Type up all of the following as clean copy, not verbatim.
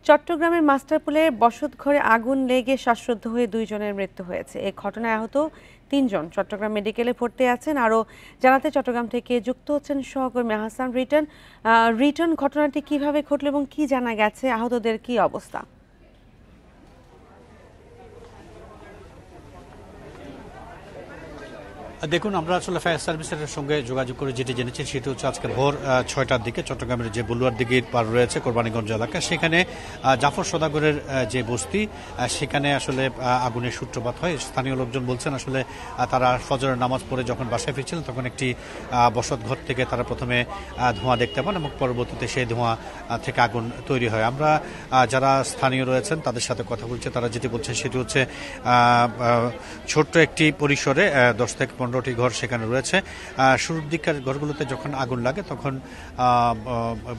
চট্টগ্রামের মাস্টারপুলে বসতঘরে আগুন লেগে শ্বাসরুদ্ধ হয়ে 2 জনের মৃত্যু হয়েছে। এই ঘটনায় আহত 3 জন চট্টগ্রাম মেডিকেলে ভর্তি আছেন। আরও জানাতে চট্টগ্রাম থেকে যুক্ত হচ্ছেন সহকর্মী আহসান রিটন। রিটন, ঘটনাটি কিভাবে ঘটল এবং কি জানা গেছে, আহতদের কি অবস্থা? দেখুন, আমরা আসলে ফায়ার সার্ভিসের সঙ্গে যোগাযোগ করে যেটি জেনেছি সেটি হচ্ছে আজকে ভোর 6টার দিকে চট্টগ্রামের যে বলুয়ার দিঘির পার রয়েছে কোরবানীগঞ্জ এলাকা, সেখানে জাফর সদাগরের যে বস্তি সেখানে আসলে আগুনের সূত্রপাত হয়। স্থানীয় লোকজন বলছেন আসলে তারা ফজরের নামাজ পড়ে যখন বাসায় ফিরছিলেন তখন একটি বসত ঘর থেকে তারা প্রথমে ধোঁয়া দেখতে পান এবং পরবর্তীতে সেই ধোঁয়া থেকে আগুন তৈরি হয়। আমরা যারা স্থানীয় রয়েছেন তাদের সাথে কথা বলছি, তারা যেটি বলছেন সেটি হচ্ছে ছোট্ট একটি পরিসরে 10 থেকে 15টি ঘর সেখানে রয়েছে। শুরুর দিককার ঘরগুলোতে যখন আগুন লাগে তখন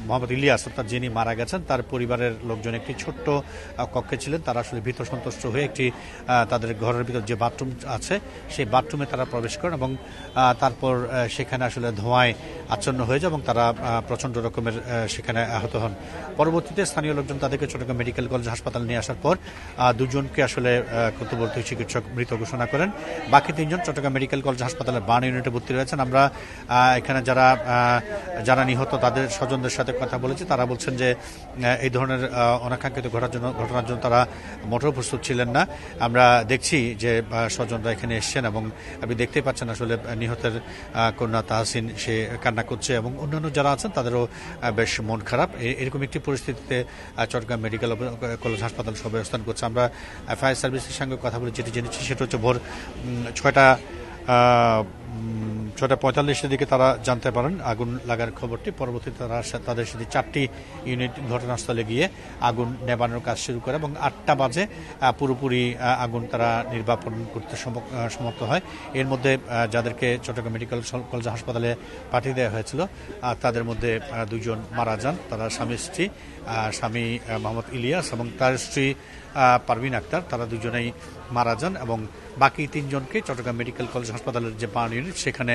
মোহাম্মদ ইলিয়াস অর্থাৎ যিনি মারা গেছেন তার পরিবারের লোকজন একটি ছোট্ট কক্ষে ছিলেন। তারা আসলে ভীত সন্তুষ্ট হয়ে একটি তাদের ঘরের ভিতর যে বাথরুম আছে সেই বাথরুমে তারা প্রবেশ করেন এবং তারপর সেখানে আসলে ধোঁয়ায় আচ্ছন্ন হয়ে যায় এবং তারা প্রচণ্ড রকমের সেখানে আহত হন। পরবর্তীতে স্থানীয় লোকজন তাদেরকে চট্টগ্রাম মেডিকেল কলেজ হাসপাতালে নিয়ে আসার পর 2 জনকে আসলে কর্তব্যরত চিকিৎসক মৃত ঘোষণা করেন। বাকি 3 জন চট্টগ্রাম মেডিকেল কলেজ হাসপাতালের বার্ন ইউনিটে ভর্তি রয়েছেন। আমরা এখানে যারা নিহত তাদের স্বজনদের সাথে কথা বলেছি। তারা বলছেন যে এই ধরনের অনাকাঙ্ক্ষিত ঘটনার জন্য তারা মোটেও প্রস্তুত ছিলেন না। আমরা দেখছি যে স্বজনরা এখানে এসছেন এবং আপনি দেখতেই পাচ্ছেন আসলে নিহতের কন্যা তাহসিন সে কান্না করছে এবং অন্যান্য যারা আছেন তাদেরও বেশ মন খারাপ। এরকম একটি পরিস্থিতিতে চট্টগ্রাম মেডিকেল কলেজ হাসপাতাল সবাই অবস্থান করছে। আমরা ফায়ার সার্ভিসের সঙ্গে কথা বলে যেটি জেনেছি সেটা হচ্ছে ভোর 6:45 দিকে তারা জানতে পারেন আগুন লাগার খবরটি। পরবর্তীতে তাদের সাথে 4টি ইউনিট ঘটনাস্থলে গিয়ে আগুন নেবানোর কাজ শুরু করে এবং 8টা বাজে পুরোপুরি আগুন তারা নির্বাপন করতে সমাপ্ত হয়। এর মধ্যে যাদেরকে চট্টগ্রাম মেডিকেল কলেজ হাসপাতালে পাঠিয়ে দেওয়া হয়েছিল তাদের মধ্যে 2 জন মারা যান। তারা স্বামী স্ত্রী, স্বামী মোহাম্মদ ইলিয়াস এবং তার স্ত্রী পারভিন আক্তার, তারা 2 জনেই মারা যান এবং বাকি 3 জনকে চট্টগ্রাম মেডিকেল কলেজ হাসপাতালের যে বার্ন ইউনিট সেখানে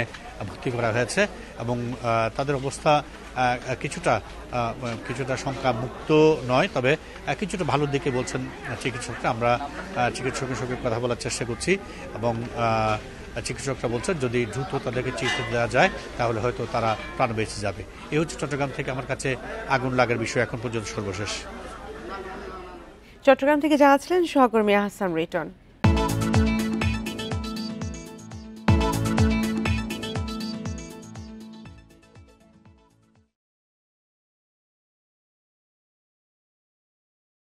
ভর্তি করা হয়েছে এবং তাদের অবস্থা কিছুটা সংখ্যা মুক্ত নয়, তবে কিছুটা ভালোর দিকে বলছেন চিকিৎসকরা। আমরা চিকিৎসকের সঙ্গে কথা বলার চেষ্টা করছি এবং চিকিৎসকরা বলছেন যদি দ্রুত তাদেরকে চিকিৎসা দেওয়া যায় তাহলে হয়তো তারা প্রাণ বেঁচে যাবে। এই হচ্ছে চট্টগ্রাম থেকে আমার কাছে আগুন লাগার বিষয় এখন পর্যন্ত সর্বশেষ। চট্টগ্রাম থেকে জানাচ্ছিলেন সহকর্মী আহসান রিটন।